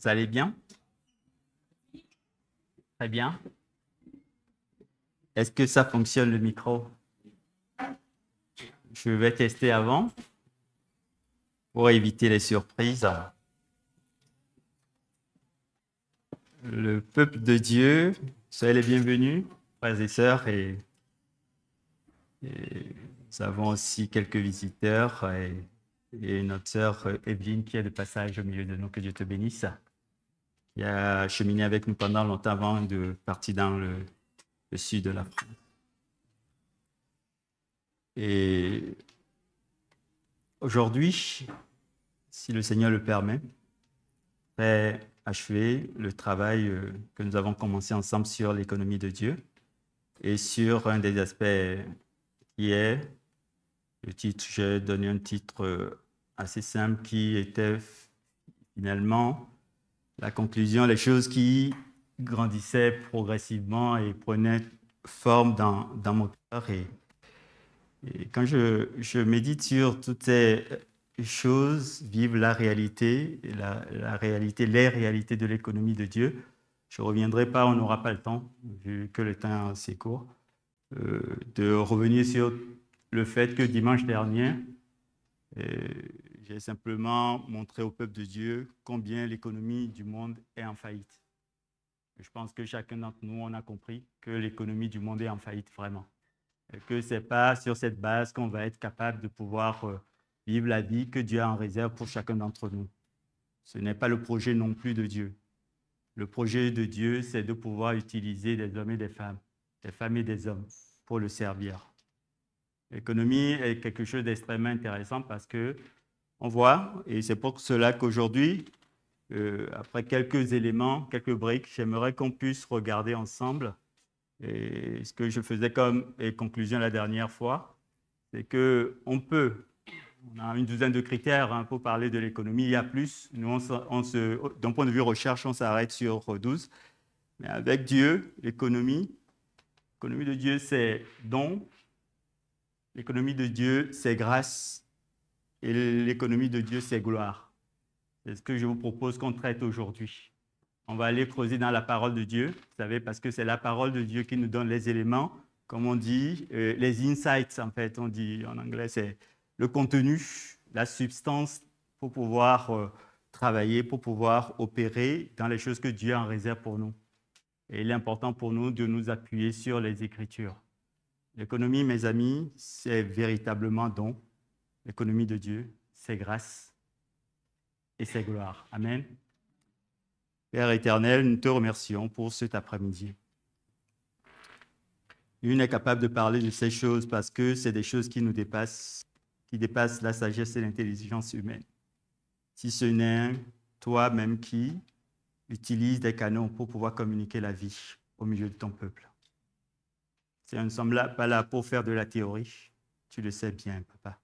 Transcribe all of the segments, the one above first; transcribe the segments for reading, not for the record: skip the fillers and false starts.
Vous allez bien? Très bien. Est-ce que ça fonctionne le micro? Je vais tester avant pour éviter les surprises. Le peuple de Dieu, soyez les bienvenus, frères et sœurs, et nous avons aussi quelques visiteurs et notre sœur Evelyne qui est de passage au milieu de nous, que Dieu te bénisse, qui a cheminé avec nous pendant longtemps avant de partir dans le sud de la France. Et aujourd'hui, si le Seigneur le permet, je vais achever le travail que nous avons commencé ensemble sur l'économie de Dieu et sur un des aspects qui est le titre. J'ai donné un titre assez simple qui était finalement la conclusion, les choses qui grandissaient progressivement et prenaient forme dans mon cœur. Et quand je médite sur toutes ces choses, vivre la réalité, la réalité, les réalités de l'économie de Dieu, je ne reviendrai pas, on n'aura pas le temps, vu que le temps est assez court, de revenir sur le fait que dimanche dernier, j'ai simplement montré au peuple de Dieu combien l'économie du monde est en faillite. Je pense que chacun d'entre nous, on a compris que l'économie du monde est en faillite vraiment. Et que ce n'est pas sur cette base qu'on va être capable de pouvoir vivre la vie que Dieu a en réserve pour chacun d'entre nous. Ce n'est pas le projet non plus de Dieu. Le projet de Dieu, c'est de pouvoir utiliser des hommes et des femmes et des hommes pour le servir. L'économie est quelque chose d'extrêmement intéressant parce que on voit, et c'est pour cela qu'aujourd'hui, après quelques éléments, quelques briques, j'aimerais qu'on puisse regarder ensemble. Et ce que je faisais comme conclusion la dernière fois, c'est qu'on a une douzaine de critères pour parler de l'économie. Il y a plus. Nous, d'un point de vue recherche, on s'arrête sur 12. Mais avec Dieu, l'économie de Dieu, c'est don. L'économie de Dieu, c'est grâce. Et l'économie de Dieu, c'est gloire. C'est ce que je vous propose qu'on traite aujourd'hui. On va aller creuser dans la parole de Dieu, vous savez, parce que c'est la parole de Dieu qui nous donne les éléments, comme on dit, les insights, en fait, on dit en anglais, c'est le contenu, la substance pour pouvoir travailler, pour pouvoir opérer dans les choses que Dieu en réserve pour nous. Et il est important pour nous de nous appuyer sur les Écritures. L'économie, mes amis, c'est véritablement don. L'économie de Dieu, c'est grâce et c'est gloire. Amen. Père éternel, nous te remercions pour cet après-midi. Nul n'est capable de parler de ces choses parce que c'est des choses qui nous dépassent, qui dépassent la sagesse et l'intelligence humaine. Si ce n'est toi-même qui utilise des canaux pour pouvoir communiquer la vie au milieu de ton peuple. Nous ne sommes pas là pour faire de la théorie. Tu le sais bien, papa.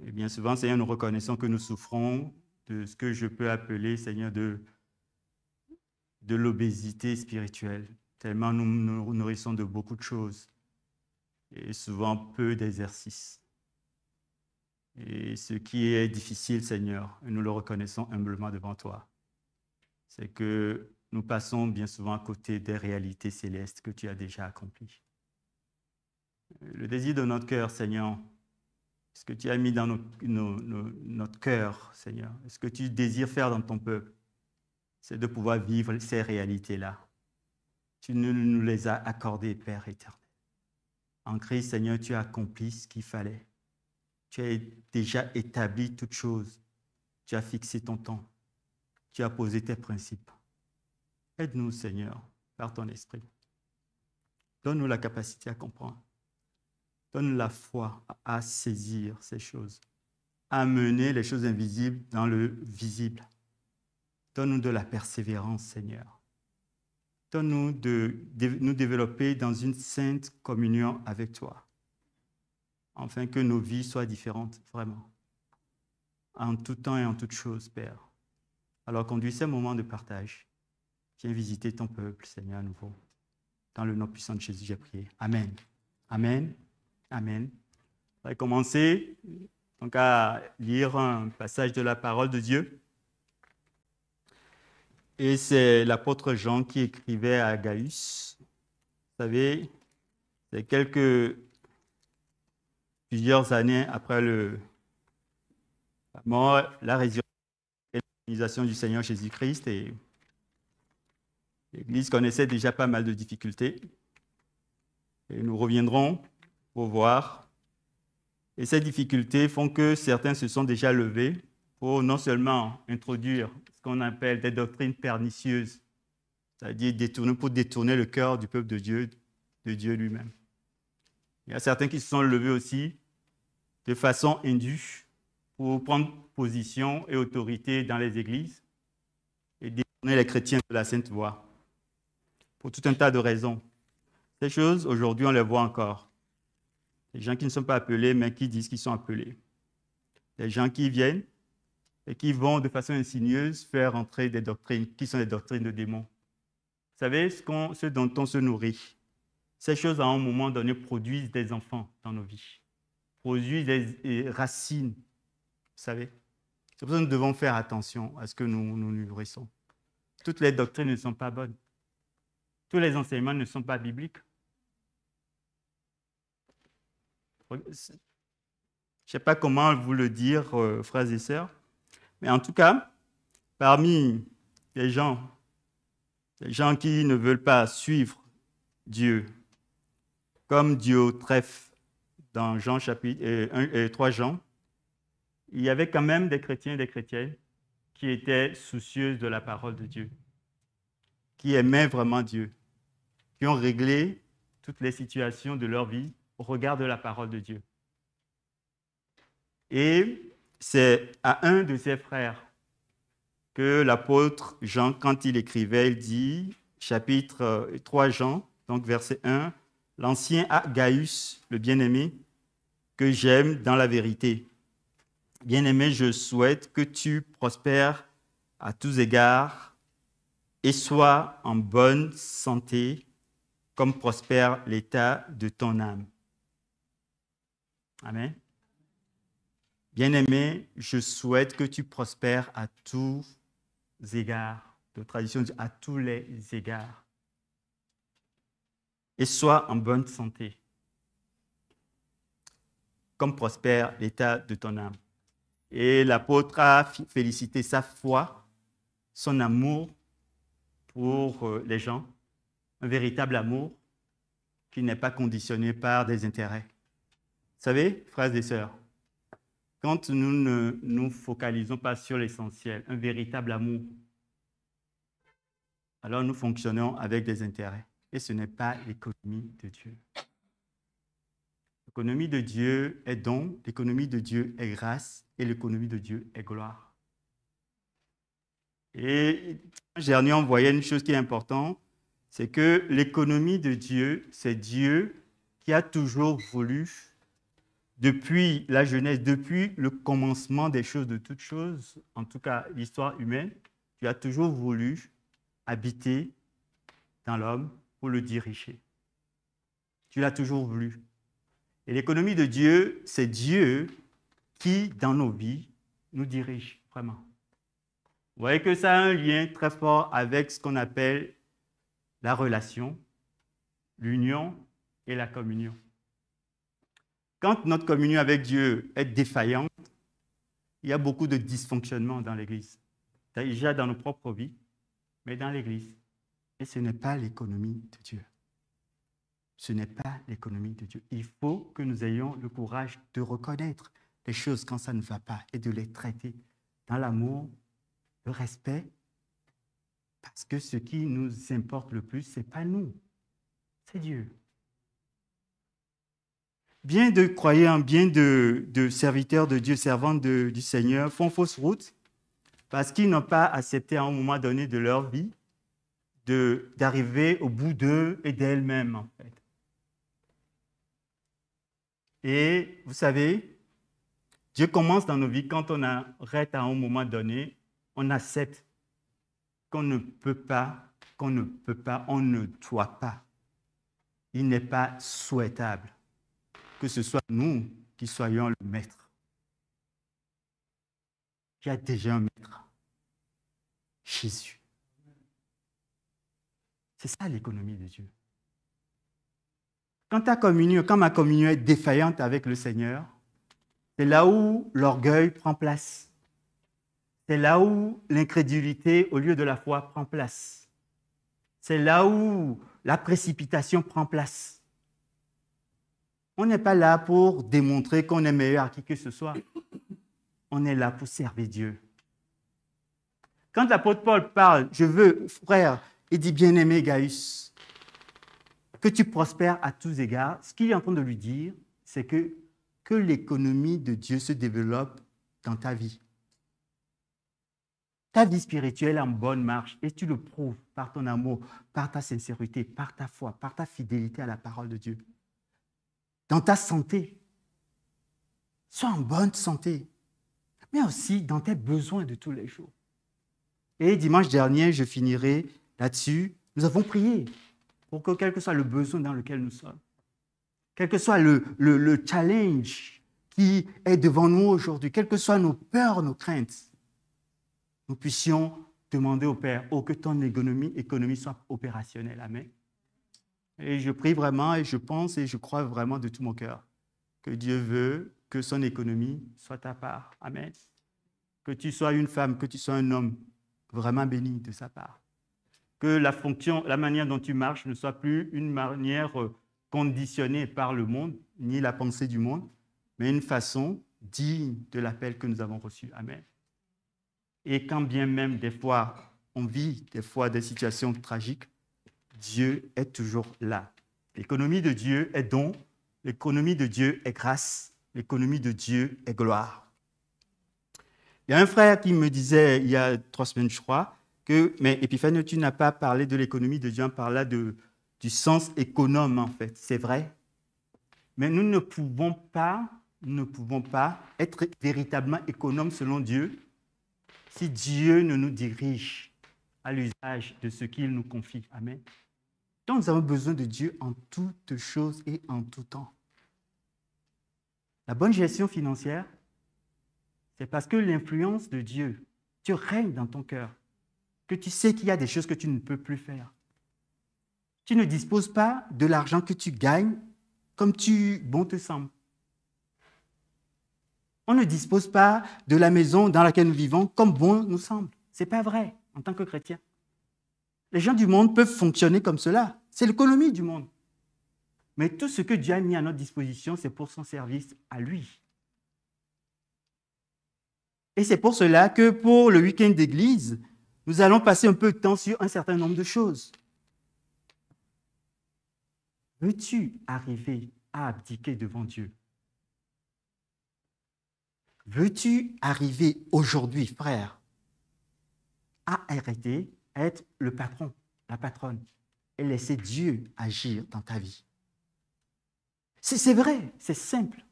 Et bien souvent, Seigneur, nous reconnaissons que nous souffrons de ce que je peux appeler, Seigneur, de l'obésité spirituelle, tellement nous nous nourrissons de beaucoup de choses et souvent peu d'exercices. Et ce qui est difficile, Seigneur, et nous le reconnaissons humblement devant toi, c'est que nous passons bien souvent à côté des réalités célestes que tu as déjà accomplies. Le désir de notre cœur, Seigneur, ce que tu as mis dans notre cœur, Seigneur, ce que tu désires faire dans ton peuple, c'est de pouvoir vivre ces réalités-là. Tu nous les as accordées, Père éternel. En Christ, Seigneur, tu as accompli ce qu'il fallait. Tu as déjà établi toutes choses. Tu as fixé ton temps. Tu as posé tes principes. Aide-nous, Seigneur, par ton esprit. Donne-nous la capacité à comprendre. Donne-nous la foi à saisir ces choses, à mener les choses invisibles dans le visible. Donne-nous de la persévérance, Seigneur. Donne-nous de nous développer dans une sainte communion avec toi, afin que nos vies soient différentes, vraiment, en tout temps et en toutes choses, Père. Alors conduis ces moments de partage. Viens visiter ton peuple, Seigneur, à nouveau. Dans le nom puissant de Jésus, j'ai prié. Amen. Amen. Amen. On va commencer donc à lire un passage de la parole de Dieu. Et c'est l'apôtre Jean qui écrivait à Gaius. Vous savez, c'est plusieurs années après la mort, la résurrection et l'organisation du Seigneur Jésus-Christ. Et l'Église connaissait déjà pas mal de difficultés. Et nous reviendrons pour voir. Et ces difficultés font que certains se sont déjà levés pour non seulement introduire ce qu'on appelle des doctrines pernicieuses, c'est-à-dire pour détourner le cœur du peuple de Dieu lui-même. Il y a certains qui se sont levés aussi de façon indue pour prendre position et autorité dans les églises et détourner les chrétiens de la Sainte Voie, pour tout un tas de raisons. Ces choses, aujourd'hui, on les voit encore. Des gens qui ne sont pas appelés, mais qui disent qu'ils sont appelés. Des gens qui viennent et qui vont de façon insinueuse faire entrer des doctrines qui sont des doctrines de démons. Vous savez, ce dont on se nourrit, ces choses à un moment donné produisent des enfants dans nos vies, produisent des racines, vous savez. C'est pour ça que nous devons faire attention à ce que nous nourrissons. Toutes les doctrines ne sont pas bonnes. Tous les enseignements ne sont pas bibliques. Je ne sais pas comment vous le dire, frères et sœurs, mais en tout cas, parmi les gens qui ne veulent pas suivre Dieu, comme Diotrephe dans Jean chapitre 1 et 3 Jean, il y avait quand même des chrétiens et des chrétiennes qui étaient soucieuses de la parole de Dieu, qui aimaient vraiment Dieu, qui ont réglé toutes les situations de leur vie au regard de la parole de Dieu. Et c'est à un de ses frères que l'apôtre Jean, quand il écrivait, il dit, chapitre 3 Jean, donc verset 1, « L'ancien Gaius, le bien-aimé, que j'aime dans la vérité. Bien-aimé, je souhaite que tu prospères à tous égards et sois en bonne santé, comme prospère l'état de ton âme. » Amen. Bien-aimé, je souhaite que tu prospères à tous égards, de tradition, à tous les égards. Et sois en bonne santé, comme prospère l'état de ton âme. Et l'apôtre a félicité sa foi, son amour pour les gens, un véritable amour qui n'est pas conditionné par des intérêts. Vous savez, frères et sœurs, quand nous ne nous focalisons pas sur l'essentiel, un véritable amour, alors nous fonctionnons avec des intérêts. Et ce n'est pas l'économie de Dieu. L'économie de Dieu est don, l'économie de Dieu est grâce et l'économie de Dieu est gloire. Et dernier, on voyait une chose qui est importante, c'est que l'économie de Dieu, c'est Dieu qui a toujours voulu, depuis la Genèse, depuis le commencement des choses, de toutes choses, en tout cas l'histoire humaine, Dieu a toujours voulu habiter dans l'homme pour le diriger. Dieu l'a toujours voulu. Et l'économie de Dieu, c'est Dieu qui, dans nos vies, nous dirige, vraiment. Vous voyez que ça a un lien très fort avec ce qu'on appelle la relation, l'union et la communion. Quand notre communion avec Dieu est défaillante, il y a beaucoup de dysfonctionnements dans l'Église. Déjà dans nos propres vies, mais dans l'Église. Et ce n'est pas l'économie de Dieu. Ce n'est pas l'économie de Dieu. Il faut que nous ayons le courage de reconnaître les choses quand ça ne va pas et de les traiter dans l'amour, le respect, parce que ce qui nous importe le plus, ce n'est pas nous, c'est Dieu. Bien de croyants, bien de serviteurs de Dieu, servants du Seigneur, font fausse route parce qu'ils n'ont pas accepté à un moment donné de leur vie d'arriver au bout d'eux et d'elles-mêmes, en fait. Et vous savez, Dieu commence dans nos vies quand on arrête à un moment donné, on accepte qu'on ne peut pas, on ne doit pas. Il n'est pas souhaitable que ce soit nous qui soyons le maître. Il y a déjà un maître, Jésus. C'est ça l'économie de Dieu. Quand ma communion est défaillante avec le Seigneur, c'est là où l'orgueil prend place. C'est là où l'incrédulité, au lieu de la foi, prend place. C'est là où la précipitation prend place. On n'est pas là pour démontrer qu'on est meilleur à qui que ce soit. On est là pour servir Dieu. Quand l'apôtre Paul parle, je veux, frère, il dit, bien-aimé Gaius, que tu prospères à tous égards, ce qu'il est en train de lui dire, c'est que l'économie de Dieu se développe dans ta vie. Ta vie spirituelle est en bonne marche et tu le prouves par ton amour, par ta sincérité, par ta foi, par ta fidélité à la parole de Dieu. Dans ta santé, sois en bonne santé, mais aussi dans tes besoins de tous les jours. Et dimanche dernier, je finirai là-dessus. Nous avons prié pour que quel que soit le besoin dans lequel nous sommes, quel que soit le challenge qui est devant nous aujourd'hui, quelles que soient nos peurs, nos craintes, nous puissions demander au Père, que ton économie soit opérationnelle. Amen. Et je prie vraiment et je pense et je crois vraiment de tout mon cœur que Dieu veut que son économie soit ta part. Amen. Que tu sois une femme, que tu sois un homme vraiment béni de sa part. Que la manière dont tu marches ne soit plus une manière conditionnée par le monde, ni la pensée du monde, mais une façon digne de l'appel que nous avons reçu. Amen. Et quand bien même des fois, on vit des situations tragiques, Dieu est toujours là. L'économie de Dieu est don, l'économie de Dieu est grâce, l'économie de Dieu est gloire. Il y a un frère qui me disait, il y a 3 semaines, je crois, mais Épiphane, tu n'as pas parlé de l'économie de Dieu, on parle du sens économe, en fait. C'est vrai. Mais nous ne pouvons pas être véritablement économes selon Dieu si Dieu ne nous dirige à l'usage de ce qu'il nous confie. Amen. Donc, nous avons besoin de Dieu en toutes choses et en tout temps. La bonne gestion financière, c'est parce que l'influence de Dieu, Dieu règne dans ton cœur, que tu sais qu'il y a des choses que tu ne peux plus faire. Tu ne disposes pas de l'argent que tu gagnes comme bon te semble. On ne dispose pas de la maison dans laquelle nous vivons comme bon nous semble. Ce n'est pas vrai en tant que chrétien. Les gens du monde peuvent fonctionner comme cela. C'est l'économie du monde. Mais tout ce que Dieu a mis à notre disposition, c'est pour son service à lui. Et c'est pour cela que pour le week-end d'église, nous allons passer un peu de temps sur un certain nombre de choses. Veux-tu arriver à abdiquer devant Dieu? Veux-tu arriver aujourd'hui, frère, à arrêter, à être le patron, la patronne, et laisser Dieu agir dans ta vie? C'est vrai, c'est simple.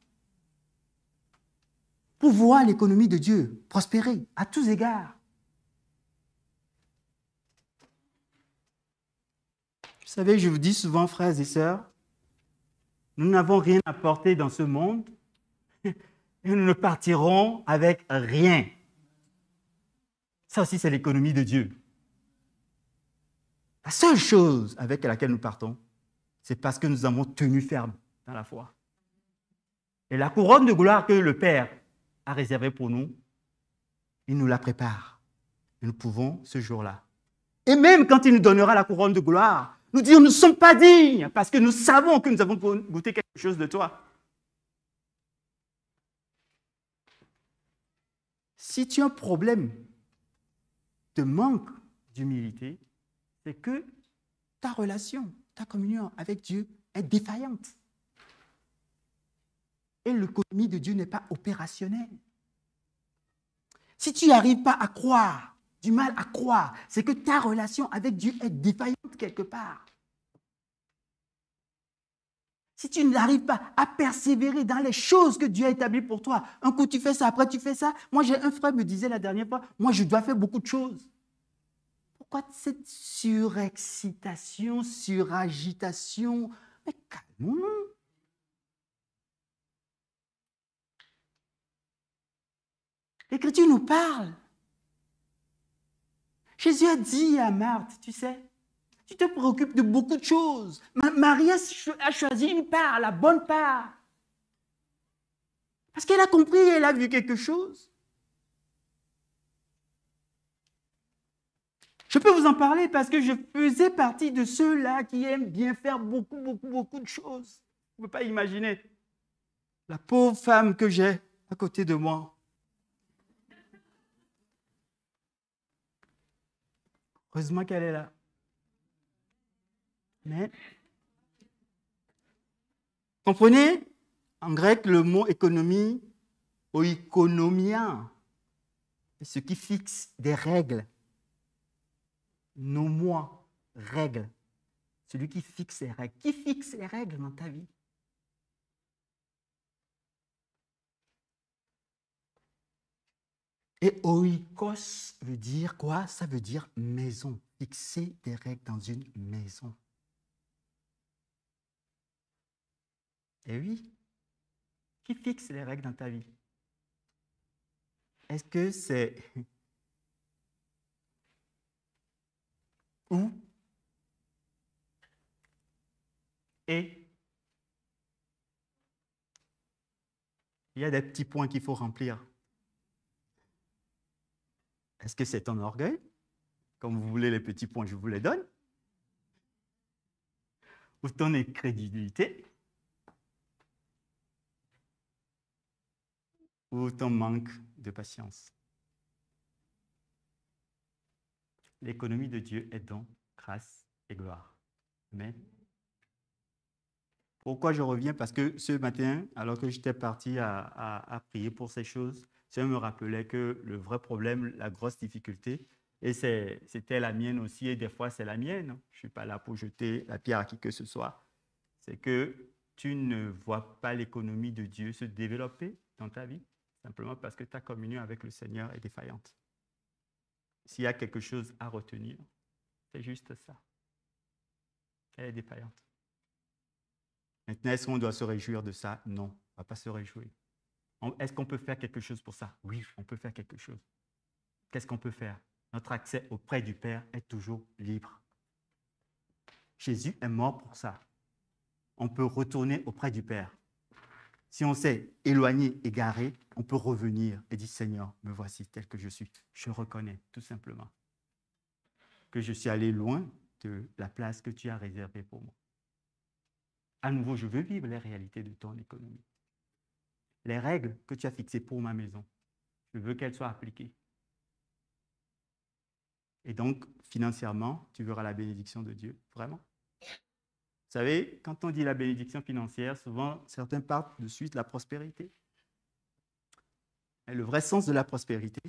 Pour voir l'économie de Dieu prospérer à tous égards. Vous savez, je vous dis souvent, frères et sœurs, nous n'avons rien à porter dans ce monde et nous ne partirons avec rien. Ça aussi, c'est l'économie de Dieu. La seule chose avec laquelle nous partons, c'est parce que nous avons tenu ferme dans la foi. Et la couronne de gloire que le Père a réservée pour nous, il nous la prépare. Et nous pouvons, ce jour-là, et même quand il nous donnera la couronne de gloire, nous dire nous ne sommes pas dignes parce que nous savons que nous avons goûté quelque chose de toi. Si tu as un problème de manque d'humilité, c'est que ta relation, ta communion avec Dieu est défaillante. Et l'économie de Dieu n'est pas opérationnelle. Si tu n'arrives pas à croire, du mal à croire, c'est que ta relation avec Dieu est défaillante quelque part. Si tu n'arrives pas à persévérer dans les choses que Dieu a établies pour toi, un coup tu fais ça, après tu fais ça. Moi, j'ai un frère me disait la dernière fois, moi je dois faire beaucoup de choses. Pourquoi cette surexcitation, suragitation? Mais calmons-nous. L'Écriture nous parle. Jésus a dit à Marthe, tu sais, Tu te préoccupes de beaucoup de choses. Marie a choisi une part, la bonne part. Parce qu'elle a compris, elle a vu quelque chose. Je peux vous en parler parce que je faisais partie de ceux-là qui aiment bien faire beaucoup de choses. Vous ne pouvez pas imaginer la pauvre femme que j'ai à côté de moi. Heureusement qu'elle est là. Mais, comprenez, en grec, le mot économie, oikonomia, c'est ce qui fixe des règles. Nomoi, règles. Celui qui fixe les règles. Qui fixe les règles dans ta vie? Et oikos veut dire quoi? Ça veut dire maison. Fixer des règles dans une maison. Et oui, qui fixe les règles dans ta vie? Est-ce que c'est où et il y a des petits points qu'il faut remplir. Est-ce que c'est ton orgueil? Comme vous voulez les petits points, je vous les donne. Ou ton incrédulité? Ou ton manque de patience? L'économie de Dieu est don, grâce et gloire. Amen. Pourquoi je reviens? Parce que ce matin, alors que j'étais parti à prier pour ces choses, Dieu me rappelait que le vrai problème, la grosse difficulté, et c'était la mienne aussi, et des fois c'est la mienne, je ne suis pas là pour jeter la pierre à qui que ce soit, c'est que tu ne vois pas l'économie de Dieu se développer dans ta vie, simplement parce que ta communion avec le Seigneur est défaillante. S'il y a quelque chose à retenir, c'est juste ça. Elle est défaillante. Maintenant, est-ce qu'on doit se réjouir de ça? Non, on ne va pas se réjouir. Est-ce qu'on peut faire quelque chose pour ça? Oui, on peut faire quelque chose. Qu'est-ce qu'on peut faire? Notre accès auprès du Père est toujours libre. Jésus est mort pour ça. On peut retourner auprès du Père. Si on s'est éloigné, égaré, on peut revenir et dire, Seigneur, me voici tel que je suis. Je reconnais tout simplement que je suis allé loin de la place que tu as réservée pour moi. À nouveau, je veux vivre les réalités de ton économie. Les règles que tu as fixées pour ma maison, je veux qu'elles soient appliquées. Et donc, financièrement, tu verras la bénédiction de Dieu, vraiment. Vous savez, quand on dit la bénédiction financière, souvent, certains partent de suite la prospérité. Et le vrai sens de la prospérité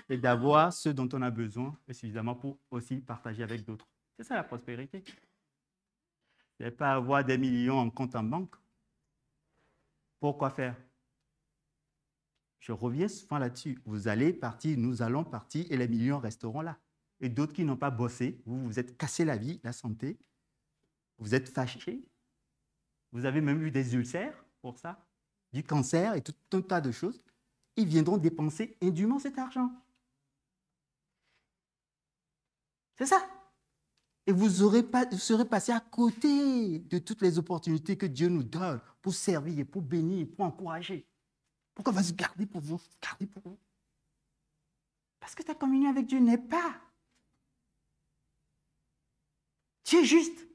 est d'avoir ce dont on a besoin suffisamment pour aussi partager avec d'autres. C'est ça la prospérité. Ce n'est pas avoir des millions en compte en banque. Pourquoi faire? Je reviens souvent là-dessus. Vous allez partir, nous allons partir et les millions resteront là. Et d'autres qui n'ont pas bossé, vous vous êtes cassé la vie, la santé, vous êtes fâchés, vous avez même eu des ulcères pour ça, du cancer et tout un tas de choses. Ils viendront dépenser indûment cet argent. C'est ça. Et vous serez passé à côté de toutes les opportunités que Dieu nous donne pour servir, pour bénir, pour encourager. Pourquoi vas-tu garder pour vous? Garder pour vous. Parce que ta communion avec Dieu n'est pas. Tu es juste.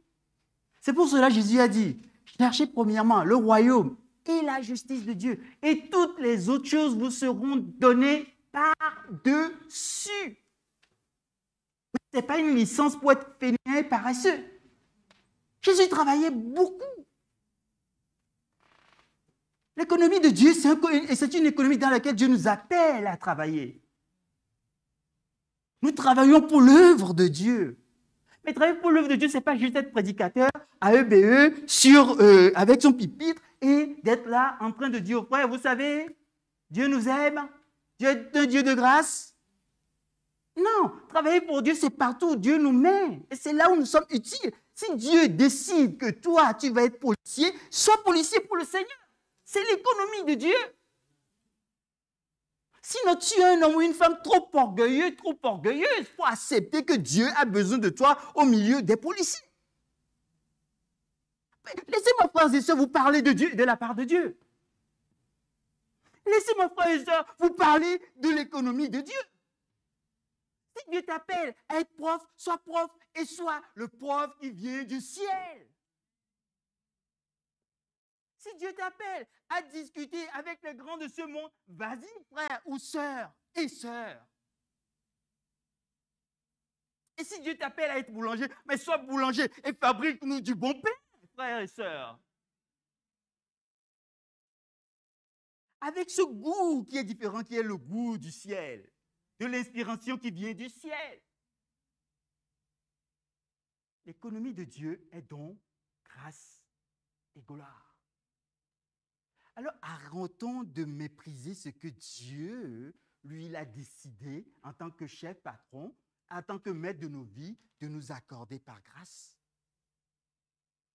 C'est pour cela que Jésus a dit, cherchez premièrement le royaume et la justice de Dieu. Et toutes les autres choses vous seront données par-dessus. Ce n'est pas une licence pour être fainéant et paresseux. Jésus travaillait beaucoup. L'économie de Dieu, c'est une économie dans laquelle Dieu nous appelle à travailler. Nous travaillons pour l'œuvre de Dieu. Mais travailler pour l'œuvre de Dieu, ce n'est pas juste être prédicateur à EBE, avec son pupitre, et d'être là en train de dire aux frères, vous savez, Dieu nous aime, Dieu est un Dieu de grâce. Non, travailler pour Dieu, c'est partout où Dieu nous met. Et c'est là où nous sommes utiles. Si Dieu décide que toi, tu vas être policier, sois policier pour le Seigneur. C'est l'économie de Dieu. Sinon, tu es un homme ou une femme trop orgueilleuse pour accepter que Dieu a besoin de toi au milieu des policiers. Laissez-moi, frères et sœurs, vous parler de Dieu, de la part de Dieu. Laissez-moi, frères et sœurs, vous parler de l'économie de Dieu. Si Dieu t'appelle à être prof et sois le prof qui vient du ciel. Si Dieu t'appelle à discuter avec les grands de ce monde, vas-y, frère ou sœur et sœur. Et si Dieu t'appelle à être boulanger, mais sois boulanger et fabrique-nous du bon pain, frères et sœurs. Avec ce goût qui est différent, qui est le goût du ciel, de l'inspiration qui vient du ciel. L'économie de Dieu est donc grâce et gloire. Alors arrêtons de mépriser ce que Dieu, lui, il a décidé en tant que chef patron, en tant que maître de nos vies, de nous accorder par grâce.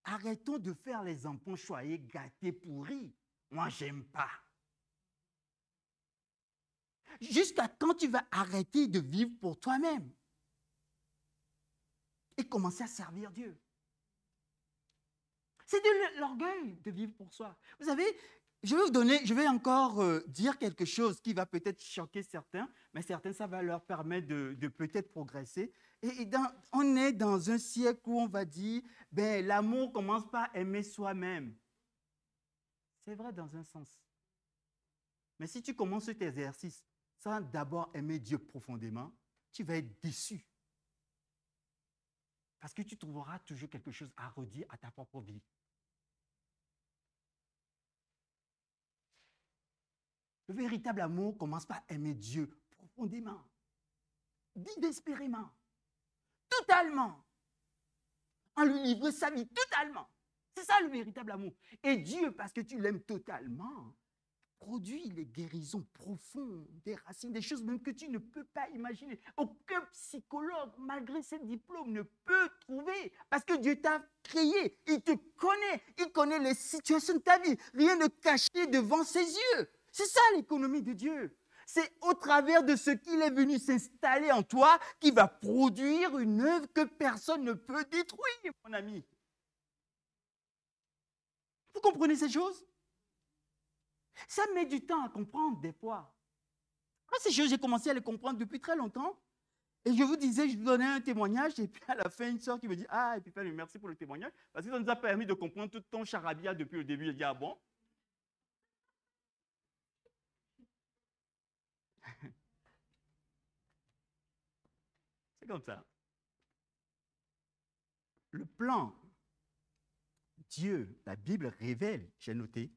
Arrêtons de faire les enfants choyés, gâtés, pourris. Moi, j'aime pas. Jusqu'à quand tu vas arrêter de vivre pour toi-même et commencer à servir Dieu? C'est de l'orgueil de vivre pour soi. Vous savez, je vais encore dire quelque chose qui va peut-être choquer certains, mais certains, ça va leur permettre de peut-être progresser. On est dans un siècle où on va dire, ben, l'amour commence par aimer soi-même. C'est vrai dans un sens. Mais si tu commences cet exercice sans d'abord aimer Dieu profondément, tu vas être déçu. Parce que tu trouveras toujours quelque chose à redire à ta propre vie. Le véritable amour commence par aimer Dieu profondément, désespérément, totalement, en lui livrer sa vie totalement. C'est ça le véritable amour. Et Dieu, parce que tu l'aimes totalement, produit les guérisons profondes, des racines, des choses même que tu ne peux pas imaginer. Aucun psychologue, malgré ses diplômes, ne peut trouver. Parce que Dieu t'a créé, il te connaît, il connaît les situations de ta vie. Rien ne caché devant ses yeux. C'est ça l'économie de Dieu. C'est au travers de ce qu'il est venu s'installer en toi qu'il va produire une œuvre que personne ne peut détruire, mon ami. Vous comprenez ces choses? Ça met du temps à comprendre des fois. Moi, ces choses, j'ai commencé à les comprendre depuis très longtemps. Et je vous disais, je vous donnais un témoignage, et puis à la fin, une soeur qui me dit, ah, et puis merci pour le témoignage, parce que ça nous a permis de comprendre tout ton charabia depuis le début. Je dis, ah bon? C'est comme ça. Le plan, Dieu, la Bible révèle, j'ai noté,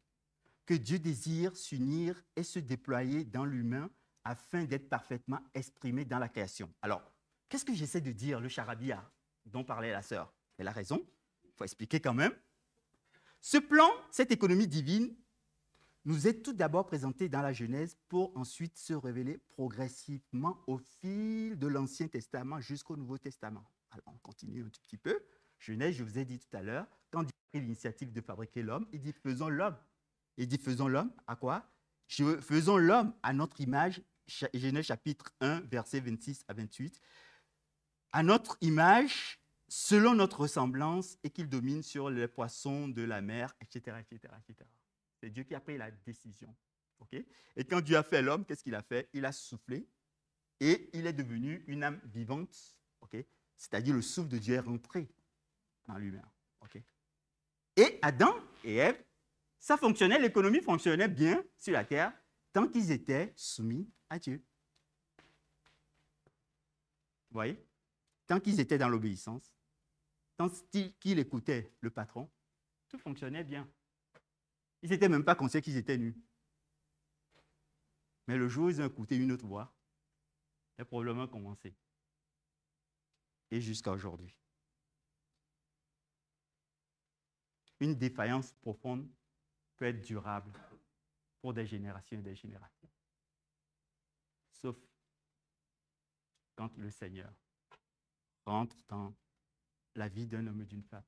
que Dieu désire s'unir et se déployer dans l'humain afin d'être parfaitement exprimé dans la création. Alors, qu'est-ce que j'essaie de dire, le charabia dont parlait la sœur? Elle a raison, il faut expliquer quand même. Ce plan, cette économie divine, nous est tout d'abord présenté dans la Genèse pour ensuite se révéler progressivement au fil de l'Ancien Testament jusqu'au Nouveau Testament. Alors, on continue un tout petit peu. Genèse, je vous ai dit tout à l'heure, quand Dieu a pris l'initiative de fabriquer l'homme, il dit « faisons l'homme ». Il dit « faisons l'homme » à quoi? « Faisons l'homme à notre image », Genèse chapitre 1, versets 26 à 28. « À notre image, selon notre ressemblance, et qu'il domine sur les poissons de la mer, etc. etc., etc. » C'est Dieu qui a pris la décision. Okay? Et quand Dieu a fait l'homme, qu'est-ce qu'il a fait? Il a soufflé et il est devenu une âme vivante. Okay? C'est-à-dire le souffle de Dieu est rentré dans l'humain. Okay? Et Adam et Ève, ça fonctionnait, l'économie fonctionnait bien sur la terre tant qu'ils étaient soumis à Dieu. Vous voyez? Tant qu'ils étaient dans l'obéissance, tant qu'ils écoutaient le patron, tout fonctionnait bien. Ils n'étaient même pas conscients qu'ils étaient nus. Mais le jour où ils ont écouté une autre voix, les problèmes ont commencé. Et jusqu'à aujourd'hui. Une défaillance profonde peut être durable pour des générations et des générations. Sauf quand le Seigneur rentre dans la vie d'un homme et d'une femme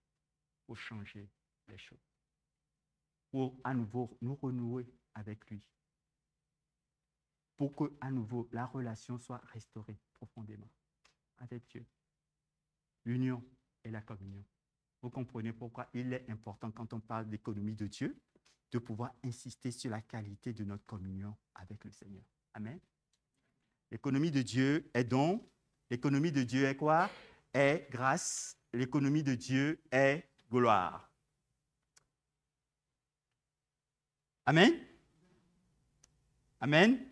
pour changer les choses, pour à nouveau nous renouer avec lui. pour que, à nouveau, la relation soit restaurée profondément avec Dieu. L'union et la communion. Vous comprenez pourquoi il est important, quand on parle d'économie de Dieu, de pouvoir insister sur la qualité de notre communion avec le Seigneur. Amen. L'économie de Dieu est don. L'économie de Dieu est quoi? Est grâce. L'économie de Dieu est gloire. Amen. Amen.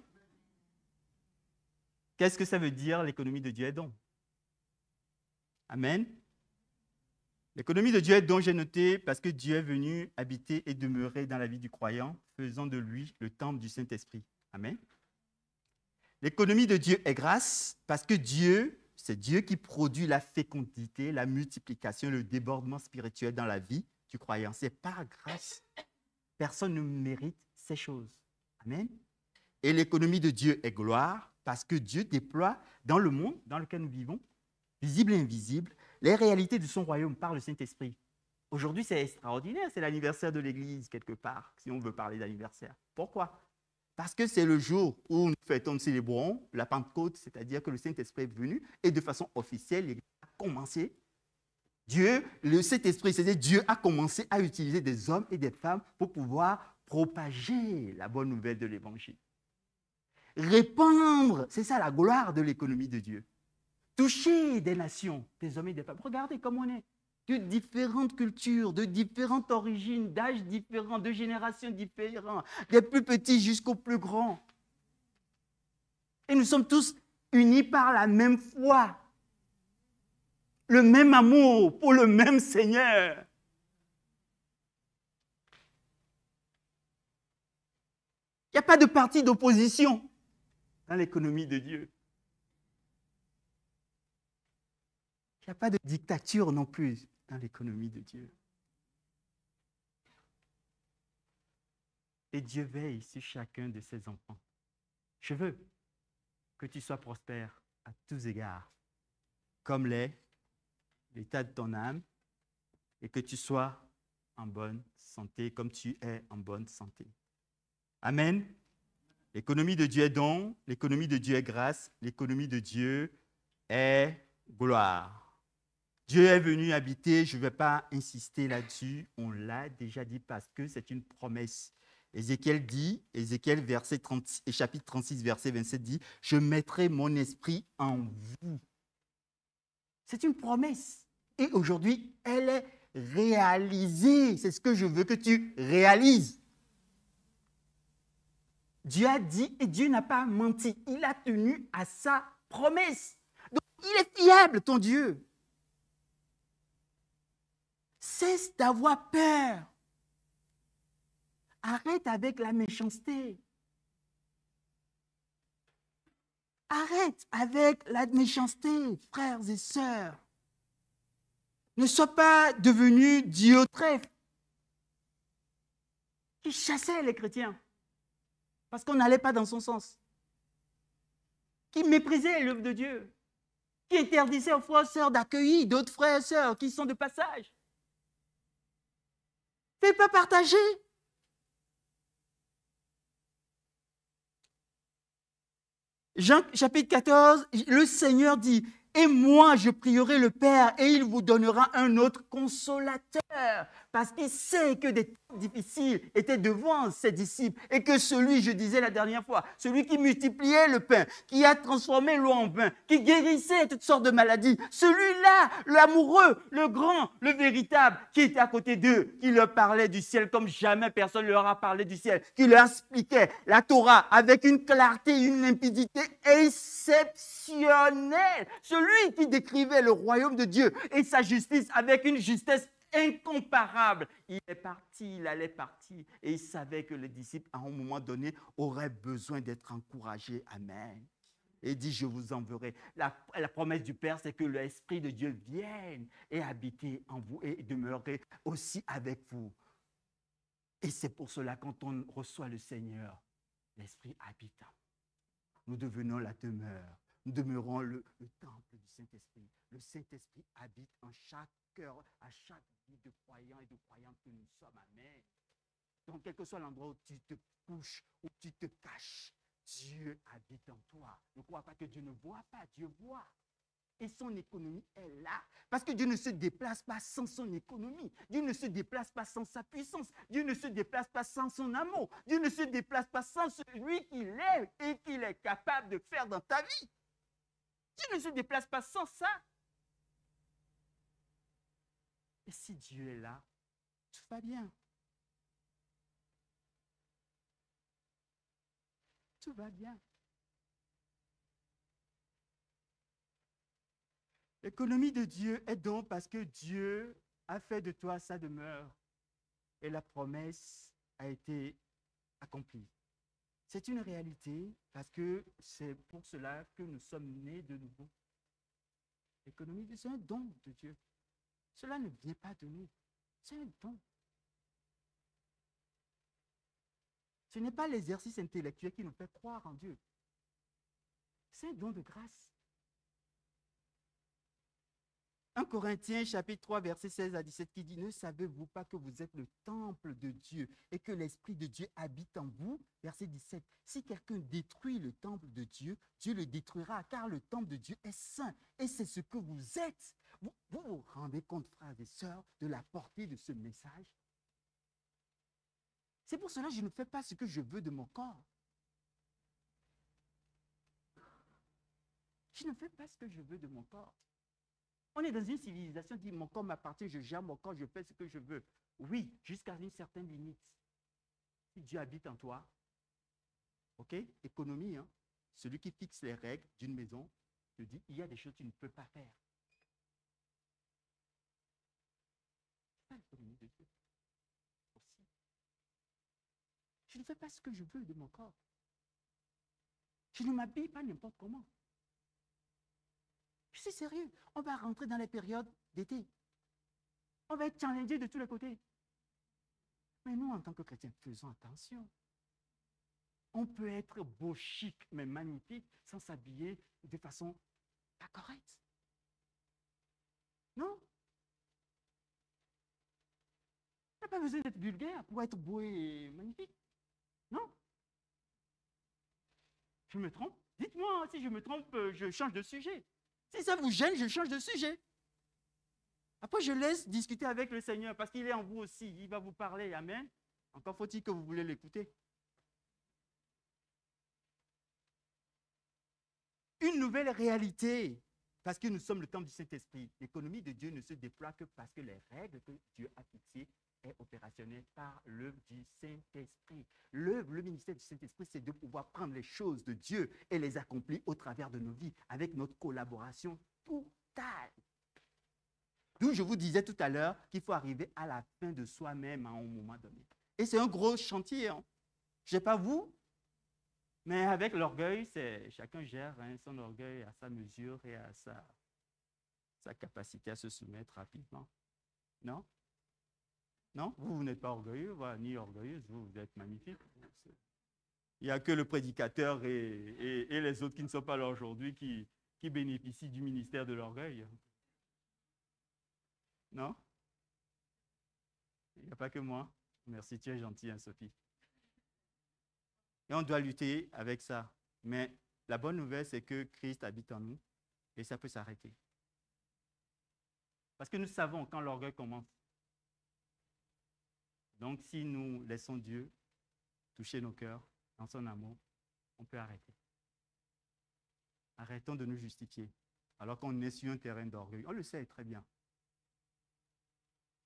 Qu'est-ce que ça veut dire, l'économie de Dieu est don? Amen. L'économie de Dieu est don, j'ai noté, parce que Dieu est venu habiter et demeurer dans la vie du croyant, faisant de lui le temple du Saint-Esprit. Amen. L'économie de Dieu est grâce, parce que Dieu, c'est Dieu qui produit la fécondité, la multiplication, le débordement spirituel dans la vie du croyant. C'est par grâce. Personne ne mérite ces choses. Amen. Et l'économie de Dieu est gloire, parce que Dieu déploie dans le monde dans lequel nous vivons, visible et invisible, les réalités de son royaume par le Saint-Esprit. Aujourd'hui, c'est extraordinaire, c'est l'anniversaire de l'Église, quelque part, si on veut parler d'anniversaire. Pourquoi? Parce que c'est le jour où nous célébrons la Pentecôte, c'est-à-dire que le Saint-Esprit est venu, et de façon officielle, l'Église a commencé. Le Saint-Esprit, c'est-à-dire Dieu a commencé à utiliser des hommes et des femmes pour pouvoir propager la bonne nouvelle de l'Évangile. Répandre, c'est ça la gloire de l'économie de Dieu. Toucher des nations, des hommes et des femmes. Regardez comme on est. De différentes cultures, de différentes origines, d'âges différents, de générations différentes, des plus petits jusqu'aux plus grands. Et nous sommes tous unis par la même foi, le même amour pour le même Seigneur. Il n'y a pas de parti d'opposition dans l'économie de Dieu. Il n'y a pas de dictature non plus dans l'économie de Dieu. Et Dieu veille sur chacun de ses enfants. Je veux que tu sois prospère à tous égards, comme l'est l'état de ton âme, et que tu sois en bonne santé, comme tu es en bonne santé. Amen. L'économie de Dieu est don, l'économie de Dieu est grâce, l'économie de Dieu est gloire. Dieu est venu habiter, je ne vais pas insister là-dessus, on l'a déjà dit parce que c'est une promesse. Ézéchiel dit, chapitre 36, verset 27 dit, « Je mettrai mon esprit en vous. » C'est une promesse. Et aujourd'hui, elle est réalisée. C'est ce que je veux que tu réalises. Dieu a dit et Dieu n'a pas menti. Il a tenu à sa promesse. Donc, il est fiable, ton Dieu. Cesse d'avoir peur. Arrête avec la méchanceté. Arrête avec la méchanceté, frères et sœurs. Ne sois pas devenu Diotrephe qui chassait les chrétiens parce qu'on n'allait pas dans son sens, qui méprisait l'œuvre de Dieu, qui interdisait aux frères et sœurs d'accueillir d'autres frères et sœurs qui sont de passage. Fais pas partager. Jean chapitre 14, le Seigneur dit, « Et moi, je prierai le Père et il vous donnera un autre consolateur. » Parce qu'il sait que des temps difficiles étaient devant ses disciples et que celui, je disais la dernière fois, celui qui multipliait le pain, qui a transformé l'eau en vin, qui guérissait toutes sortes de maladies, celui-là, l'amoureux, le grand, le véritable, qui était à côté d'eux, qui leur parlait du ciel comme jamais personne ne leur a parlé du ciel, qui leur expliquait la Torah avec une clarté, une limpidité exceptionnelle. Celui qui décrivait le royaume de Dieu et sa justice avec une justesse incomparable. Il est parti, il allait partir et il savait que les disciples, à un moment donné, auraient besoin d'être encouragés. Amen. Et il dit, je vous enverrai. La promesse du Père, c'est que l'Esprit de Dieu vienne et habiter en vous et demeurer aussi avec vous. Et c'est pour cela, quand on reçoit le Seigneur, l'Esprit habite en nous. Nous devenons la demeure. Nous demeurons le temple du Saint-Esprit. Le Saint-Esprit habite en chaque cœur, à chaque vie de croyants et de croyantes que nous sommes. Amen. Donc, quel que soit l'endroit où tu te couches, où tu te caches, Dieu habite en toi. Ne crois pas que Dieu ne voit pas, Dieu voit. Et son économie est là. Parce que Dieu ne se déplace pas sans son économie. Dieu ne se déplace pas sans sa puissance. Dieu ne se déplace pas sans son amour. Dieu ne se déplace pas sans celui qu'il est et qu'il est capable de faire dans ta vie. Dieu ne se déplace pas sans ça. Et si Dieu est là, tout va bien. Tout va bien. L'économie de Dieu est donc parce que Dieu a fait de toi sa demeure et la promesse a été accomplie. C'est une réalité parce que c'est pour cela que nous sommes nés de nouveau. L'économie de Dieu, c'est un don de Dieu. Cela ne vient pas de nous. C'est un don. Ce n'est pas l'exercice intellectuel qui nous fait croire en Dieu. C'est un don de grâce. 1 Corinthiens chapitre 3, verset 16 à 17 qui dit « Ne savez-vous pas que vous êtes le temple de Dieu et que l'Esprit de Dieu habite en vous ?» Verset 17 « Si quelqu'un détruit le temple de Dieu, Dieu le détruira, car le temple de Dieu est saint et c'est ce que vous êtes. » Vous vous rendez compte, frères et sœurs, de la portée de ce message? C'est pour cela que je ne fais pas ce que je veux de mon corps. Je ne fais pas ce que je veux de mon corps. On est dans une civilisation qui dit « mon corps m'appartient, je gère mon corps, je fais ce que je veux ». Oui, jusqu'à une certaine limite. Si Dieu habite en toi, ok, économie, hein, celui qui fixe les règles d'une maison te dit « il y a des choses que tu ne peux pas faire ». C'est pas l'économie de Dieu. Aussi. Je ne fais pas ce que je veux de mon corps. Je ne m'habille pas n'importe comment. Je suis sérieux. On va rentrer dans les périodes d'été. On va être challengé de tous les côtés. Mais nous, en tant que chrétiens, faisons attention. On peut être beau, chic, mais magnifique, sans s'habiller de façon pas correcte. Non? On n'a pas besoin d'être vulgaire pour être beau et magnifique. Non? Je me trompe? Dites-moi, si je me trompe, je change de sujet. Si ça vous gêne, je change de sujet. Après, je laisse discuter avec le Seigneur parce qu'il est en vous aussi. Il va vous parler. Amen. Encore faut-il que vous voulez l'écouter. Une nouvelle réalité parce que nous sommes le temple du Saint-Esprit. L'économie de Dieu ne se déploie que parce que les règles que Dieu a fixées est opérationnelle par l'œuvre du Saint-Esprit. L'œuvre, le ministère du Saint-Esprit, c'est de pouvoir prendre les choses de Dieu et les accomplir au travers de nos vies avec notre collaboration totale. D'où je vous disais tout à l'heure qu'il faut arriver à la fin de soi-même à un moment donné. Et c'est un gros chantier. Hein. Je ne sais pas vous, mais avec l'orgueil, chacun gère son orgueil à sa mesure et à sa capacité à se soumettre rapidement. Non? Non? Vous n'êtes pas orgueilleux, ni orgueilleuse, vous êtes magnifique. Il n'y a que le prédicateur et les autres qui ne sont pas là aujourd'hui qui bénéficient du ministère de l'orgueil. Non? Il n'y a pas que moi. Merci, tu es gentil, hein, Sophie. Et on doit lutter avec ça. Mais la bonne nouvelle, c'est que Christ habite en nous et ça peut s'arrêter. Parce que nous savons quand l'orgueil commence. Donc, si nous laissons Dieu toucher nos cœurs dans son amour, on peut arrêter. Arrêtons de nous justifier alors qu'on est sur un terrain d'orgueil. On le sait très bien.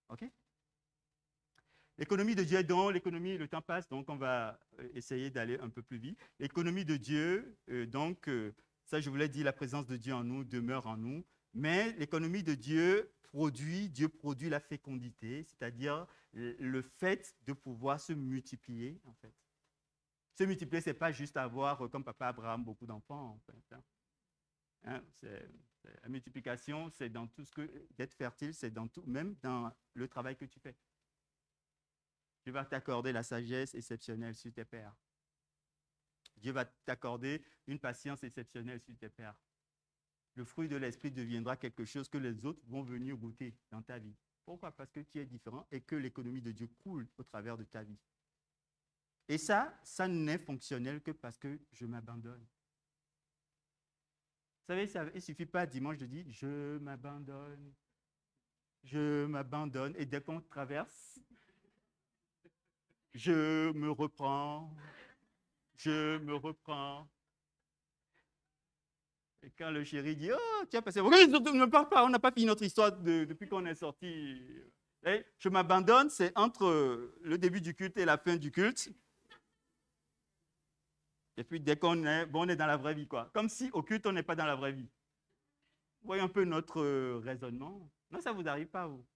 OK? L'économie de Dieu est dans l'économie, le temps passe, donc on va essayer d'aller un peu plus vite. L'économie de Dieu, ça je vous l'ai dit, la présence de Dieu en nous demeure en nous, mais l'économie de Dieu produit la fécondité, c'est-à-dire le fait de pouvoir se multiplier, en fait. Se multiplier, ce n'est pas juste avoir, comme papa Abraham, beaucoup d'enfants, en fait. Hein, la multiplication, c'est dans tout ce que, d'être fertile, c'est dans tout, même dans le travail que tu fais. Dieu va t'accorder la sagesse exceptionnelle sur tes pères. Dieu va t'accorder une patience exceptionnelle sur tes pères. Le fruit de l'esprit deviendra quelque chose que les autres vont venir goûter dans ta vie. Pourquoi? Parce que tu es différent et que l'économie de Dieu coule au travers de ta vie. Et ça n'est fonctionnel que parce que je m'abandonne. Vous savez, il ne suffit pas dimanche de dire « je m'abandonne ». Je m'abandonne et dès qu'on traverse, je me reprends, je me reprends. Et quand le chéri dit « oh, tu as passé… » Oui, ne parle pas, on n'a pas fini notre histoire depuis qu'on est sorti. Et je m'abandonne, c'est entre le début du culte et la fin du culte. Et puis dès qu'on est, bon, on est dans la vraie vie, quoi. Comme si au culte, on n'est pas dans la vraie vie. Vous voyez un peu notre raisonnement. Non, ça ne vous arrive pas, vous.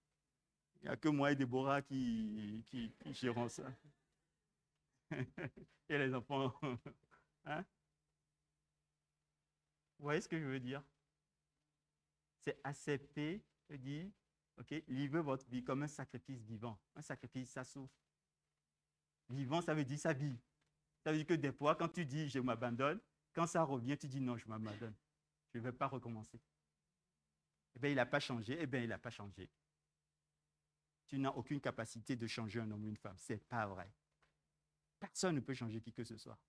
Il n'y a que moi et Déborah qui gérons ça. Et les enfants. Hein? Vous voyez ce que je veux dire? C'est accepter et dire, OK, livrez votre vie comme un sacrifice vivant. Un sacrifice, ça souffre. Vivant, ça veut dire sa vie. Ça veut dire que des fois, quand tu dis je m'abandonne, quand ça revient, tu dis non, je m'abandonne. Je ne vais pas recommencer. Eh bien, il n'a pas changé. Eh bien, il n'a pas changé. Tu n'as aucune capacité de changer un homme ou une femme. Ce n'est pas vrai. Personne ne peut changer qui que ce soit.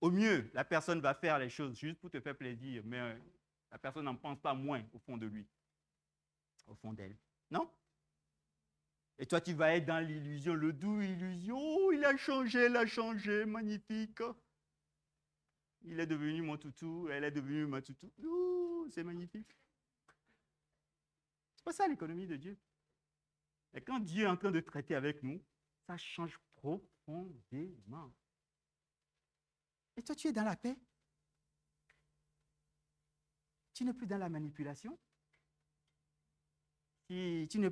Au mieux, la personne va faire les choses juste pour te faire plaisir, mais la personne n'en pense pas moins au fond de lui, au fond d'elle. Non? Et toi, tu vas être dans l'illusion, le doux illusion. Oh, il a changé, magnifique. Il est devenu mon toutou, elle est devenue ma toutou. Oh, c'est magnifique. C'est pas ça l'économie de Dieu. Et quand Dieu est en train de traiter avec nous, ça change profondément. Et toi, tu es dans la paix. Tu n'es plus dans la manipulation. Si tu ne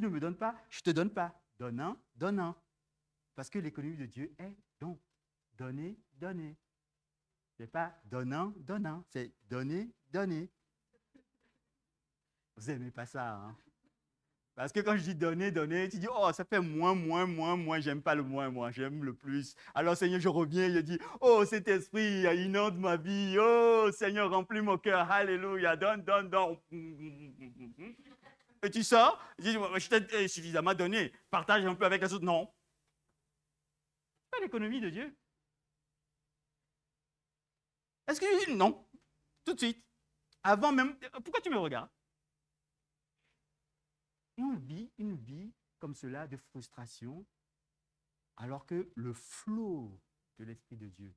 me donnes pas, je ne te donne pas. Donnant, donnant. Parce que l'économie de Dieu est don. Donner, donner. Ce n'est pas donnant, donnant. C'est donner, donner. Vous n'aimez pas ça, hein? Parce que quand je dis donner, donner, tu dis, oh, ça fait moins, j'aime pas le moins, moi, j'aime le plus. Alors, Seigneur, je reviens, je dis, oh, cet esprit, inonde ma vie, oh, Seigneur, remplis mon cœur, alléluia, donne. Et tu sors, tu dis, je t'ai suffisamment donné, partage un peu avec les autres. Non. Ce n'est pas l'économie de Dieu. Est-ce que je dis non? Tout de suite. Avant même, pourquoi tu me regardes? Et on vit une vie comme cela de frustration, alors que le flot de l'Esprit de Dieu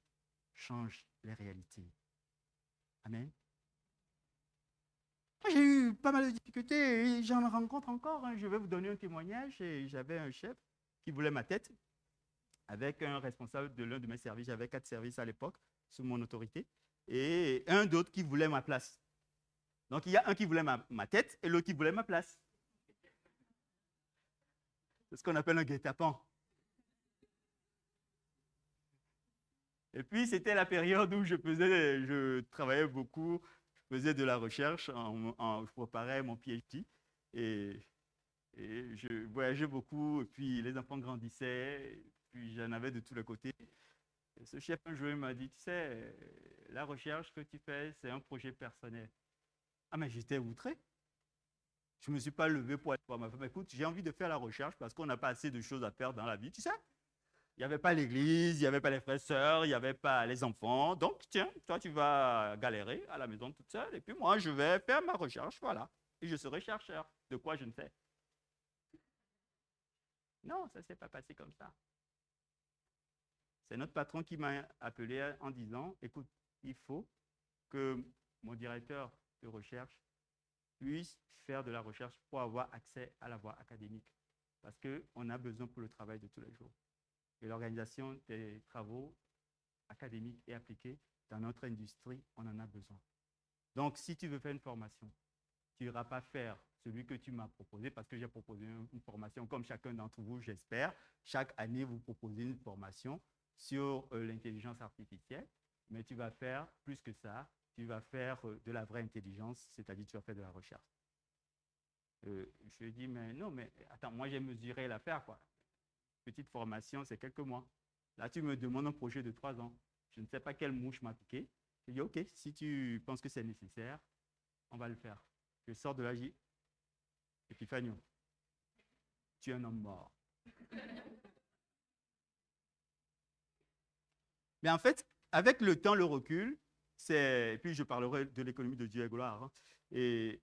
change les réalités. Amen. J'ai eu pas mal de difficultés et j'en rencontre encore. Je vais vous donner un témoignage. J'avais un chef qui voulait ma tête avec un responsable de l'un de mes services. J'avais 4 services à l'époque sous mon autorité et un d'autre qui voulait ma place. Donc, il y a un qui voulait ma tête et l'autre qui voulait ma place. C'est ce qu'on appelle un guet-apens. Et puis, c'était la période où je travaillais beaucoup, je faisais de la recherche, je préparais mon PhD et je voyageais beaucoup. Et puis, les enfants grandissaient, et puis j'en avais de tous les côtés. Et ce chef, un jour, il m'a dit, tu sais, la recherche que tu fais, c'est un projet personnel. Ah, mais j'étais outré. Je ne me suis pas levé pour aller voir ma femme. Écoute, j'ai envie de faire la recherche parce qu'on n'a pas assez de choses à faire dans la vie, tu sais. Il n'y avait pas l'église, il n'y avait pas les frères et sœurs, il n'y avait pas les enfants. Donc, tiens, toi, tu vas galérer à la maison toute seule. Et puis moi, je vais faire ma recherche, voilà. Et je serai chercheur. De quoi je ne sais. Non, ça ne s'est pas passé comme ça. C'est notre patron qui m'a appelé en disant, écoute, il faut que mon directeur de recherche puisse faire de la recherche pour avoir accès à la voie académique. Parce qu'on a besoin pour le travail de tous les jours. Et l'organisation des travaux académiques et appliqués dans notre industrie, on en a besoin. Donc, si tu veux faire une formation, tu n'iras pas faire celui que tu m'as proposé, parce que j'ai proposé une formation, comme chacun d'entre vous, j'espère. Chaque année, vous proposez une formation sur l'intelligence artificielle, mais tu vas faire plus que ça. Tu vas faire de la vraie intelligence, c'est-à-dire tu vas faire de la recherche. Je dis, mais non, mais attends, moi j'ai mesuré l'affaire, quoi. Petite formation, c'est quelques mois. Là, tu me demandes un projet de 3 ans. Je ne sais pas quelle mouche m'a piqué. Je dis, OK, si tu penses que c'est nécessaire, on va le faire. Je sors de là, je dis, Epiphanio, tu es un homme mort. Mais en fait, avec le temps, le recul, et puis je parlerai de l'économie de Dieu et gloire, hein, et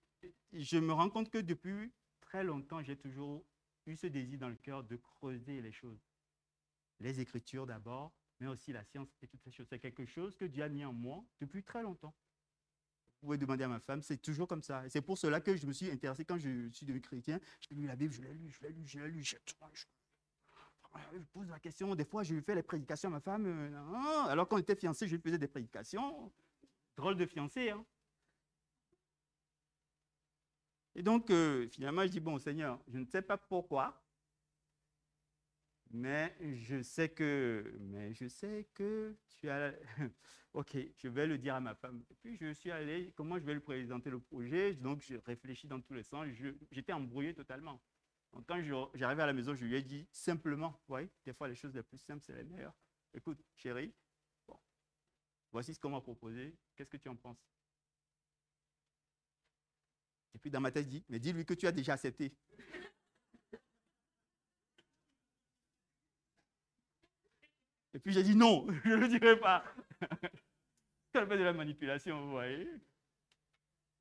je me rends compte que depuis très longtemps, j'ai toujours eu ce désir dans le cœur de creuser les choses. Les Écritures d'abord, mais aussi la science et toutes ces choses. C'est quelque chose que Dieu a mis en moi depuis très longtemps. Vous pouvez demander à ma femme, c'est toujours comme ça. Et c'est pour cela que je me suis intéressé quand je suis devenu chrétien. J'ai lu la Bible, je l'ai lu. Je pose la question. Des fois, je lui fais les prédications à ma femme. Alors qu'on était fiancés, je lui faisais des prédications. Drôle de fiancé, hein. Et donc, finalement, je dis, bon, Seigneur, je ne sais pas pourquoi, mais je sais que tu as... Ok, je vais le dire à ma femme. Et puis, je suis allé, comment je vais lui présenter le projet? Donc, je réfléchis dans tous les sens. J'étais embrouillé totalement. Donc, quand j'arrivais à la maison, je lui ai dit simplement, oui, des fois, les choses les plus simples, c'est les meilleures. Écoute, chérie, bon, voici ce qu'on m'a proposé. Qu'est-ce que tu en penses? Et puis, dans ma tête, je dis, mais dis-lui que tu as déjà accepté. Et puis, j'ai dit, non, je ne le dirai pas. Ça fait de la manipulation, vous voyez.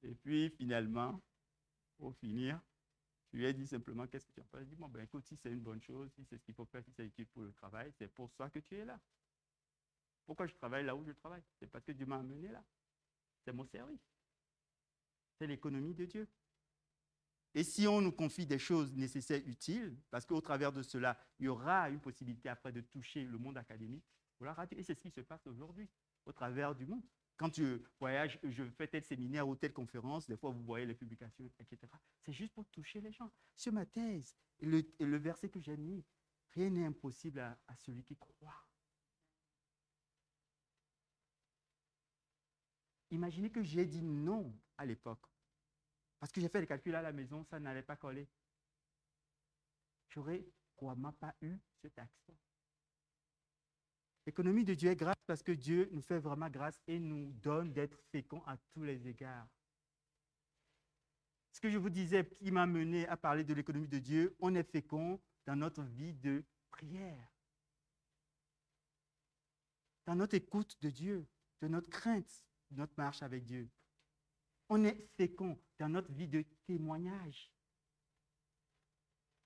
Et puis, finalement, pour finir, je lui ai dit simplement, qu'est-ce que tu en penses? Je lui ai dit, bon, ben écoute, si c'est une bonne chose, si c'est ce qu'il faut faire, si c'est utile pour le travail, c'est pour ça que tu es là. Pourquoi je travaille là où je travaille? C'est parce que Dieu m'a amené là. C'est mon service. C'est l'économie de Dieu. Et si on nous confie des choses nécessaires, utiles, parce qu'au travers de cela, il y aura une possibilité après de toucher le monde académique, et c'est ce qui se passe aujourd'hui, au travers du monde. Quand je voyage, je fais tel séminaire ou telle conférence, des fois vous voyez les publications, etc. C'est juste pour toucher les gens. Sur ma thèse, le verset que j'ai mis, rien n'est impossible à celui qui croit. Imaginez que j'ai dit non à l'époque. Parce que j'ai fait les calculs à la maison, ça n'allait pas coller. J'aurais probablement pas eu cet accès. L'économie de Dieu est grâce parce que Dieu nous fait vraiment grâce et nous donne d'être féconds à tous les égards. Ce que je vous disais, qui m'a mené à parler de l'économie de Dieu, on est fécond dans notre vie de prière, dans notre écoute de Dieu, de notre crainte, de notre marche avec Dieu. On est fécond dans notre vie de témoignage.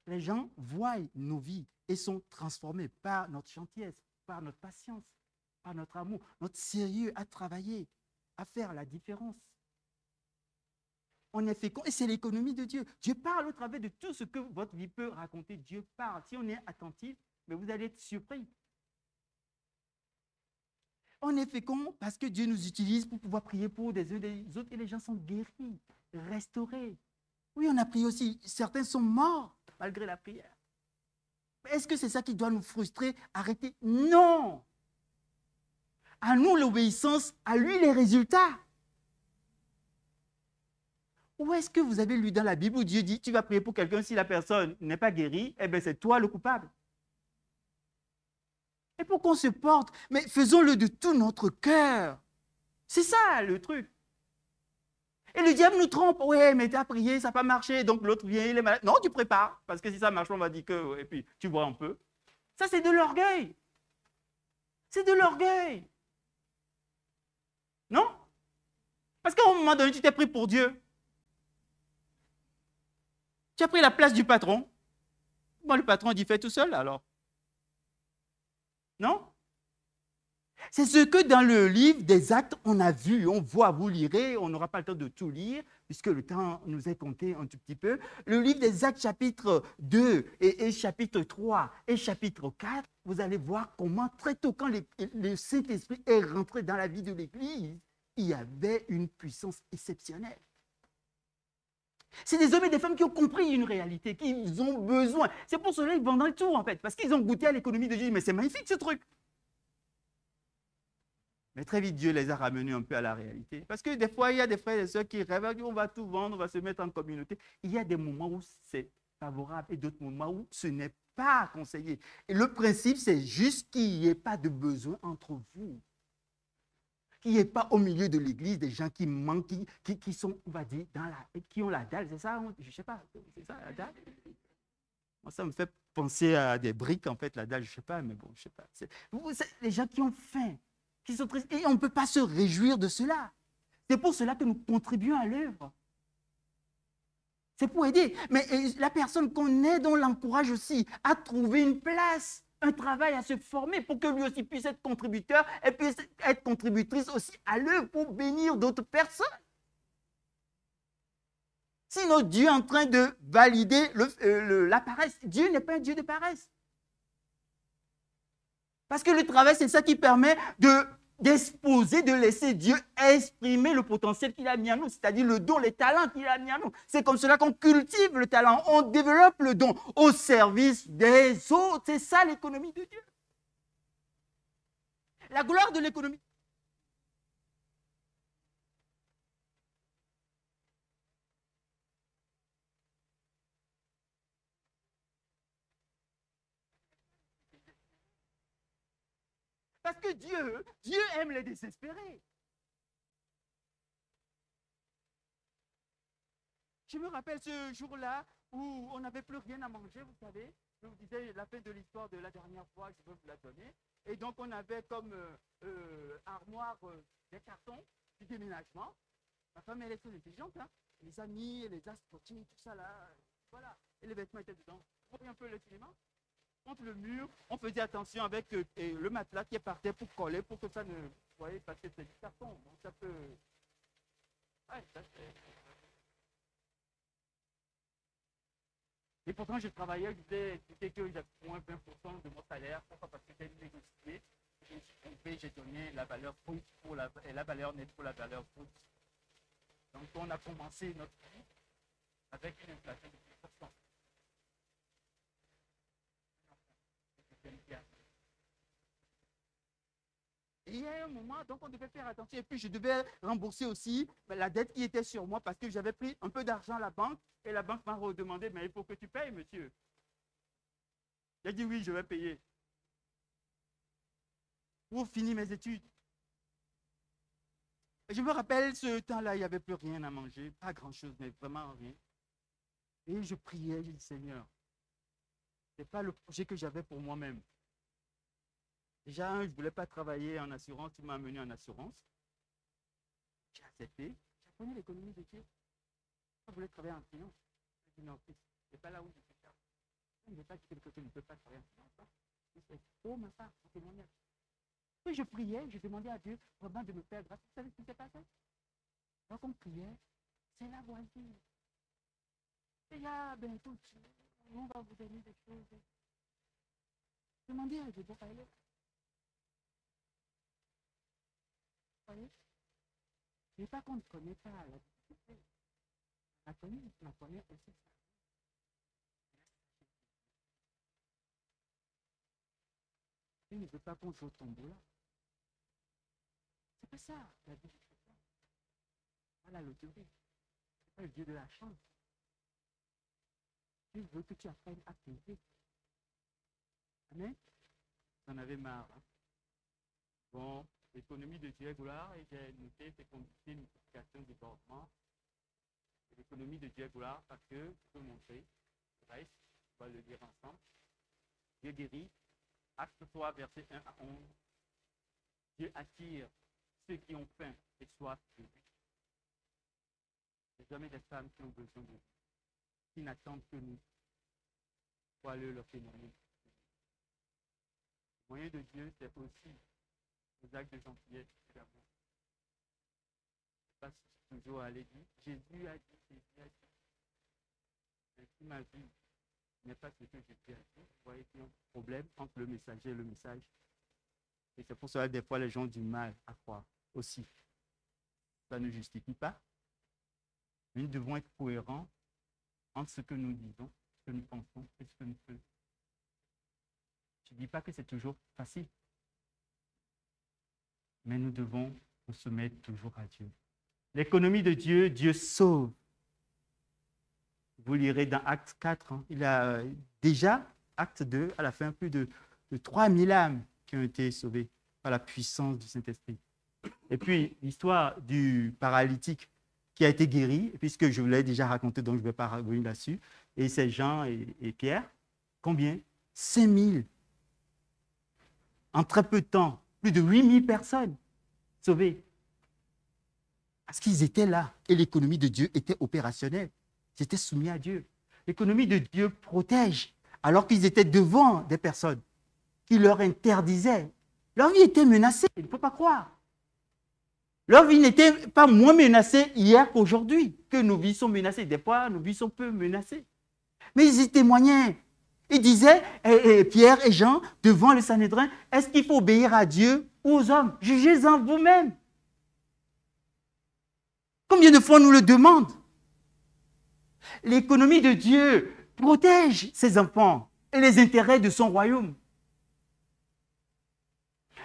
Les gens voient nos vies et sont transformés par notre gentillesse, par notre patience, par notre amour, notre sérieux à travailler, à faire la différence. On est fécond et c'est l'économie de Dieu. Dieu parle au travers de tout ce que votre vie peut raconter. Dieu parle. Si on est attentif, mais vous allez être surpris. On est fécond parce que Dieu nous utilise pour pouvoir prier pour des uns des autres et les gens sont guéris, restaurés. Oui, on a prié aussi. Certains sont morts malgré la prière. Est-ce que c'est ça qui doit nous frustrer, arrêter? Non! À nous l'obéissance, à lui les résultats. Où est-ce que vous avez lu dans la Bible où Dieu dit tu vas prier pour quelqu'un, si la personne n'est pas guérie, eh bien c'est toi le coupable? Et pour qu'on se porte, mais faisons-le de tout notre cœur. C'est ça le truc. Et le diable nous trompe. Ouais, mais tu as prié, ça n'a pas marché, donc l'autre vient, il est malade. Non, tu prépares, parce que si ça marche, on va dire que... Et puis, tu vois un peu. Ça, c'est de l'orgueil. C'est de l'orgueil. Non? Parce qu'à un moment donné, tu t'es pris pour Dieu. Tu as pris la place du patron. Bon, le patron dit, fais tout seul, alors. Non? C'est ce que dans le livre des Actes, on a vu, on voit, vous lirez, on n'aura pas le temps de tout lire, puisque le temps nous est compté un tout petit peu. Le livre des Actes, chapitre 2 et chapitre 3 et chapitre 4, vous allez voir comment très tôt, quand le Saint-Esprit est rentré dans la vie de l'Église, il y avait une puissance exceptionnelle. C'est des hommes et des femmes qui ont compris une réalité, qui ont besoin. C'est pour cela qu'ils vendent tout, en fait, parce qu'ils ont goûté à l'économie de Dieu. Mais c'est magnifique, ce truc. Mais très vite, Dieu les a ramenés un peu à la réalité. Parce que des fois, il y a des frères et sœurs qui rêvent, on va tout vendre, on va se mettre en communauté. Il y a des moments où c'est favorable et d'autres moments où ce n'est pas conseillé. Et le principe, c'est juste qu'il n'y ait pas de besoin entre vous. Qu'il n'y ait pas au milieu de l'église des gens qui manquent, qui sont, on va dire, qui ont la dalle. C'est ça, je ne sais pas, c'est ça la dalle. Moi, ça me fait penser à des briques, en fait, là-dedans, je ne sais pas, mais bon, je ne sais pas. C'est les gens qui ont faim, qui sont tristes, et on ne peut pas se réjouir de cela. C'est pour cela que nous contribuons à l'œuvre. C'est pour aider. Mais la personne qu'on aide, on l'encourage aussi à trouver une place, un travail, à se former pour que lui aussi puisse être contributeur et puisse être contributrice aussi à l'œuvre pour bénir d'autres personnes. Sinon, Dieu est en train de valider la paresse. Dieu n'est pas un Dieu de paresse. Parce que le travail, c'est ça qui permet d'exposer, de laisser Dieu exprimer le potentiel qu'il a mis en nous, c'est-à-dire le don, les talents qu'il a mis en nous. C'est comme cela qu'on cultive le talent, on développe le don au service des autres. C'est ça l'économie de Dieu. La gloire de l'économie. Parce que Dieu aime les désespérés. Je me rappelle ce jour-là où on n'avait plus rien à manger, vous savez. Je vous disais la fin de l'histoire de la dernière fois, je veux vous la donner. Et donc, on avait comme armoire des cartons du déménagement. Ma femme, elle est très intelligente, hein. Les amis, les astrotis, tout ça là. Voilà. Et les vêtements étaient dedans. Vous voyez un peu le cinéma? Contre le mur, on faisait attention avec le matelas qui est par terre pour coller, pour que ça ne... Vous voyez, parce que c'est du carton, donc ça peut... Ouais, ça c'est... Et pourtant, je travaillais, je disais que j'avais moins 20% de mon salaire. Pourquoi? Parce que j'ai négocié, je me suis trompé, j'ai donné la valeur brute et la valeur nette pour la valeur brute. Donc, on a commencé notre vie avec une inflation de 10%. Et il y a un moment, donc on devait faire attention. Et puis je devais rembourser aussi la dette qui était sur moi parce que j'avais pris un peu d'argent à la banque et la banque m'a redemandé, mais il faut que tu payes, monsieur. J'ai dit oui, je vais payer. Pour finir mes études. Et je me rappelle ce temps-là, il n'y avait plus rien à manger, pas grand-chose, mais vraiment rien. Et je priais, je dis Seigneur, ce n'est pas le projet que j'avais pour moi-même. Déjà, je ne voulais pas travailler en assurance, tu m'as amené en assurance. J'ai accepté, j'ai appris l'économie de Dieu. Je voulais travailler en finance. Je dis non, ce n'est pas là où je suis là. Je ne veux pas dire quelque chose, je ne peux pas travailler en finance. C'est trop ma part, pour témoigner. Puis je priais, je demandais à Dieu vraiment de me faire grâce. Vous savez ce qui s'est passé? Donc on priait, c'est la voisine. Et là, bientôt, on va vous donner des choses. Demandez à Dieu, bon, allez. Vous voyez? Ce n'est pas qu'on ne connaît pas la difficulté. On la connaît aussi. Il ne veut pas qu'on joue au tombeau là. C'est pas ça, la vie du chrétien. Voilà la loterie. C'est pas le Dieu de la chance. Dieu veut que tu apprennes à payer. Amen. J'en avais marre. Hein? Bon, l'économie de Dieu est gloire et j'ai noté ces conditions, multiplication, débordement. L'économie de Dieu est gloire parce que je peux montrer. Bref, on va le lire ensemble. Dieu guérit. Acte 3, verset 1 à 11. Dieu attire ceux qui ont faim et soif de lui. Les hommes et les femmes qui ont besoin de lui, qui n'attendent que nous. Voilà leur témoigner. Le moyen de Dieu, c'est aussi les actes de gentillesse et d'amour. Je ne sais pas si toujours à l'église. Jésus a dit. Mais qui m'a vu n'est pas ce que Jésus a dit. Vous voyez qu'il y a un problème entre le messager et le message. Et c'est pour cela que des fois les gens ont du mal à croire aussi. Ça ne justifie pas. Mais nous devons être cohérents entre ce que nous disons, ce que nous pensons et ce que nous faisons. Je ne dis pas que c'est toujours facile. Mais nous devons nous soumettre toujours à Dieu. L'économie de Dieu, Dieu sauve. Vous lirez dans Acte 4, hein, il a déjà, Acte 2, à la fin, plus de 3000 âmes qui ont été sauvées par la puissance du Saint-Esprit. Et puis, l'histoire du paralytique qui a été guéri, puisque je vous l'ai déjà raconté, donc je ne vais pas revenir là-dessus. Et c'est Jean et Pierre. combien? 5 000. En très peu de temps, plus de 8 000 personnes sauvées. Parce qu'ils étaient là et l'économie de Dieu était opérationnelle. Ils étaient soumis à Dieu. L'économie de Dieu protège alors qu'ils étaient devant des personnes qui leur interdisaient. Leur vie était menacée, il ne faut pas croire. Leur vie n'était pas moins menacée hier qu'aujourd'hui, que nos vies sont menacées. Des fois, nos vies sont peu menacées. Mais ils y témoignaient. Ils disaient, Pierre et Jean, devant le Sanhédrin, est-ce qu'il faut obéir à Dieu ou aux hommes? Jugez-en vous-même. Combien de fois on nous le demande? L'économie de Dieu protège ses enfants et les intérêts de son royaume.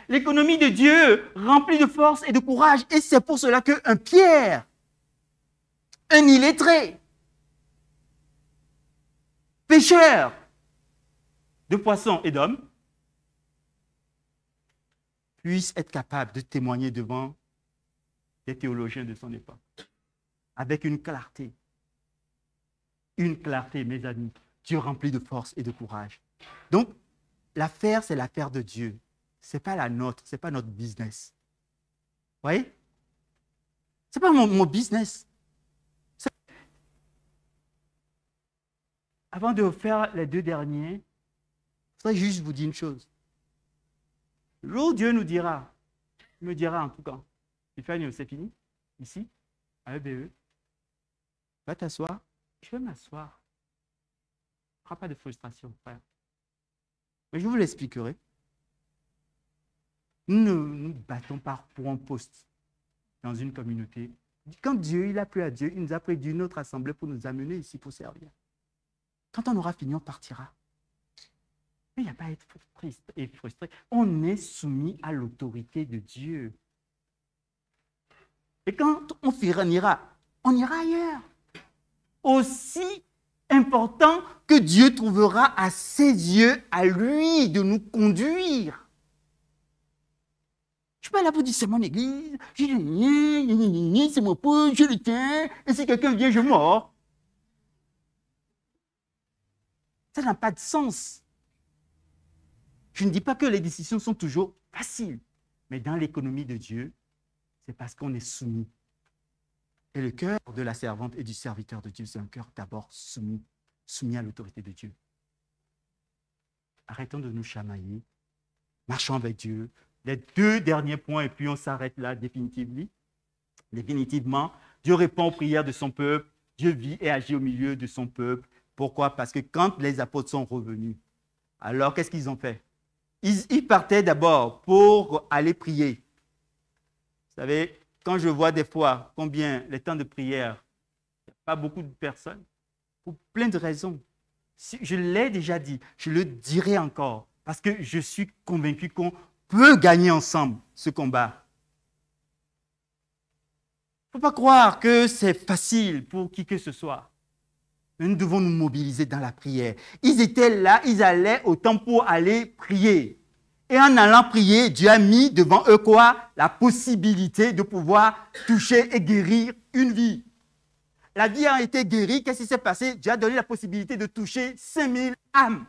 L'économie de Dieu remplit de force et de courage. Et c'est pour cela qu'un Pierre, un illettré, pêcheur de poissons et d'hommes, puisse être capable de témoigner devant des théologiens de son époque. Avec une clarté. Une clarté, mes amis. Dieu rempli de force et de courage. Donc, l'affaire, c'est l'affaire de Dieu. Ce n'est pas la nôtre, ce n'est pas notre business. Vous voyez? Ce n'est pas mon business. Avant de faire les deux derniers, je voudrais juste vous dire une chose. Le jour où Dieu nous dira, il me dira en tout cas, Stéphane, c'est fini, ici, à EBE, va t'asseoir, je vais m'asseoir. Il n'y aura pas de frustration, frère. Mais je vous l'expliquerai. Nous ne nous battons pas pour un poste dans une communauté. Quand Dieu, il a plu à Dieu, il nous a pris d'une autre assemblée pour nous amener ici pour servir. Quand on aura fini, on partira. Mais il n'y a pas à être triste et frustré. On est soumis à l'autorité de Dieu. Et quand on ira ailleurs. Aussi important que Dieu trouvera à ses yeux, à lui, de nous conduire. Je ne suis pas là pour dire c'est mon église, c'est mon pote, je le tiens, et si quelqu'un vient, je mords. Ça n'a pas de sens. Je ne dis pas que les décisions sont toujours faciles, mais dans l'économie de Dieu, c'est parce qu'on est soumis. Et le cœur de la servante et du serviteur de Dieu, c'est un cœur d'abord soumis à l'autorité de Dieu. Arrêtons de nous chamailler, marchons avec Dieu. Les deux derniers points, et puis on s'arrête là définitivement. Dieu répond aux prières de son peuple, Dieu vit et agit au milieu de son peuple. Pourquoi? Parce que quand les apôtres sont revenus, alors qu'est-ce qu'ils ont fait? Ils partaient d'abord pour aller prier. Vous savez, quand je vois des fois combien les temps de prière, il n'y a pas beaucoup de personnes, pour plein de raisons. Je l'ai déjà dit, je le dirai encore, parce que je suis convaincu qu'on peut gagner ensemble ce combat. Il ne faut pas croire que c'est facile pour qui que ce soit. Mais nous devons nous mobiliser dans la prière. Ils étaient là, ils allaient au temple pour aller prier. Et en allant prier, Dieu a mis devant eux quoi? La possibilité de pouvoir toucher et guérir une vie. La vie a été guérie, qu'est-ce qui s'est passé? Dieu a donné la possibilité de toucher 5000 âmes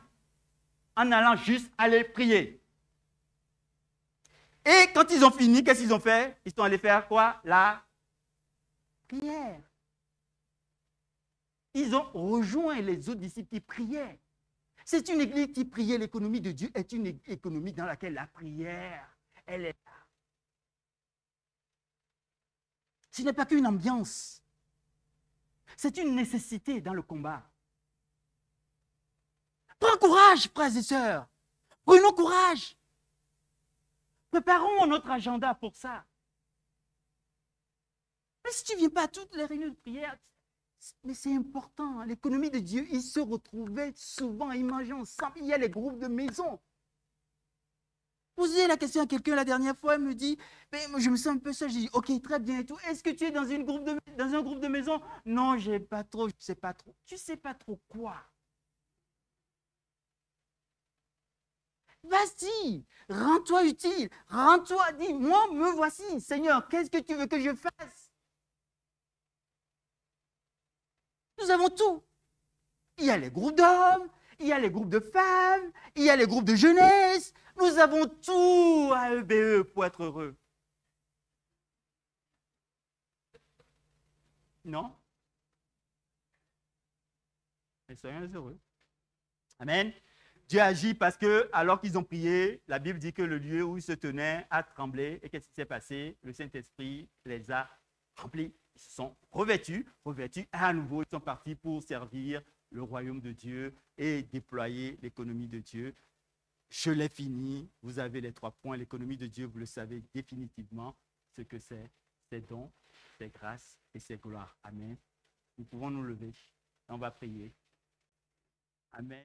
en allant juste aller prier. Et quand ils ont fini, qu'est-ce qu'ils ont fait? Ils sont allés faire quoi? La prière. Ils ont rejoint les autres disciples qui priaient. C'est une église qui priait. L'économie de Dieu est une économie dans laquelle la prière, elle est là. Ce n'est pas qu'une ambiance. C'est une nécessité dans le combat. Prends courage, frères et sœurs. Prenons courage. Préparons notre agenda pour ça. Mais si tu ne viens pas à toutes les réunions de prière, mais c'est important. L'économie de Dieu, ils se retrouvaient souvent, ils mangeaient ensemble. Il y a les groupes de maison. Posez la question à quelqu'un la dernière fois, il me dit, mais je me sens un peu seul. Je dis, ok, très bien et tout. Est-ce que tu es dans un groupe de maison? Non, je n'ai pas trop, je ne sais pas trop. Tu ne sais pas trop quoi? Vas-y, rends-toi utile, rends-toi, dis, moi, me voici, Seigneur, qu'est-ce que tu veux que je fasse? Nous avons tout. Il y a les groupes d'hommes, il y a les groupes de femmes, il y a les groupes de jeunesse. Nous avons tout à EBE pour être heureux. Non? Mais soyons heureux. Amen. Dieu agit parce que, alors qu'ils ont prié, la Bible dit que le lieu où ils se tenaient a tremblé. Et qu'est-ce qui s'est passé? Le Saint-Esprit les a remplis. Ils se sont revêtus à nouveau. Ils sont partis pour servir le royaume de Dieu et déployer l'économie de Dieu. Je l'ai fini. Vous avez les 3 points. L'économie de Dieu, vous le savez définitivement ce que c'est. C'est dons, c'est grâce et c'est gloire. Amen. Nous pouvons nous lever. On va prier. Amen.